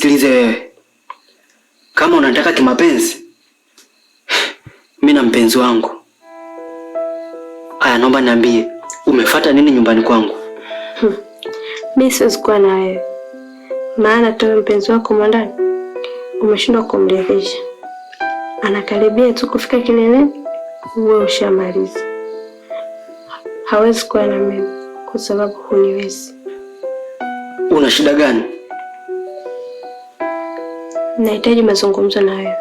Nisikilize wewe, kama unataka kimapenzi, mimi na mpenzi wangu. Aya, naomba niambie, umefuata nini nyumbani kwangu? Mimi siwezi kuwa na wewe, maana tu mpenzi wako mwandani umeshindwa kumridhisha. Anakaribia tu kufika kileleni, wewe ushamaliza. Hawezi kuwa na mimi kwa sababu huniwezi. Una shida gani? Nahitaji mazungumzo na wewe.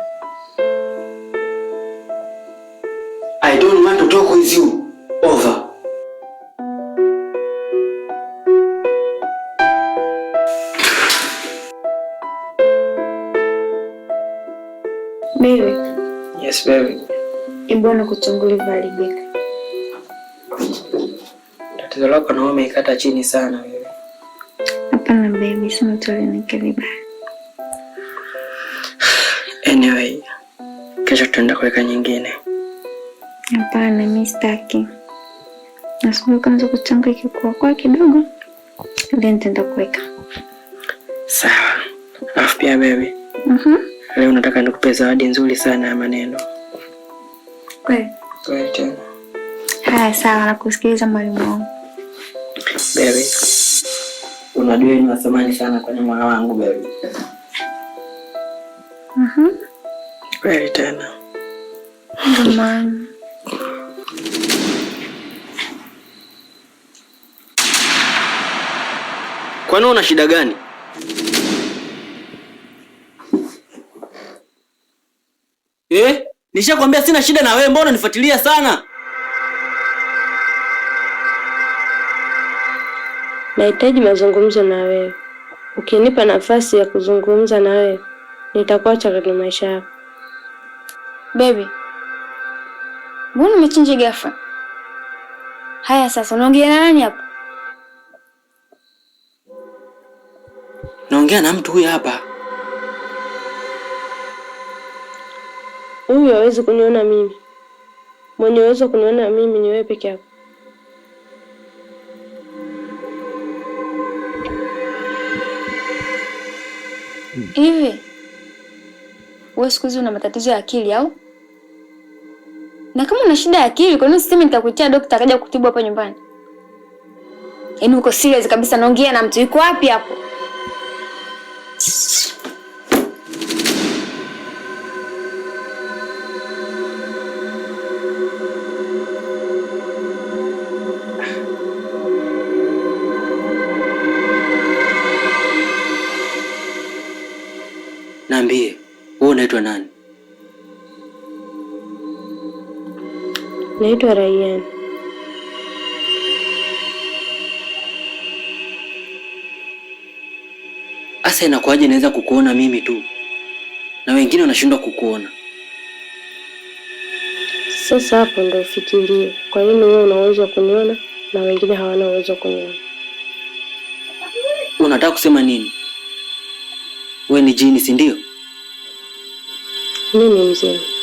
I don't want to talk with you. Over. Baby. Yes, baby. Mbona kuchungulia valibika? Tatizo lako na umeikata chini sana wewe. Hapana baby, sina tole nikaliba. Anyway, kesho tutaenda kuweka nyingine. Hapana, mimi sitaki. Nasubiri kwanza kuchanga kwa kidogo. Ndio nitaenda kuweka. Sawa. Alafu pia baby. Leo nataka nikupe zawadi nzuri sana ya maneno. Kweli? Kweli tena. Haya sawa, nakusikiliza mwalimu wangu. Baby. Unajua ni wasamani sana kwenye moyo wangu baby. Kweli tena. Ndio maana. Kwani una shida gani? Nishakwambia sina shida na wewe, mbona unifuatilia sana? Nahitaji mazungumzo na wewe. Ukinipa nafasi ya kuzungumza na wewe, nitakuacha katika maisha yako. Baby. Mbona umechinja ghafla? Haya sasa, unaongea na nani hapa? Naongea na mtu huyu hapa. Huyu hawezi kuniona mimi. Mwenye uwezo kuniona mimi ni wewe peke yako. Hivi wewe siku hizi una matatizo ya akili au? Na kama una shida ya akili, kwa nini usiseme nitakuitia daktari akaja kutibu hapa nyumbani? Yaani uko serious kabisa, naongea na mtu yuko wapi hapo? Niambie, wewe unaitwa nani? Naitwa Rayyan. Asa inakuaje naweza kukuona mimi tu na wengine wanashindwa kukuona? Sasa hapo ndio ufikirie, kwa nini wewe una uwezo wa kuniona na wengine hawana uwezo wa kuniona? Unataka kusema nini? Wewe ni jini, si ndio? Mimi ni mzee.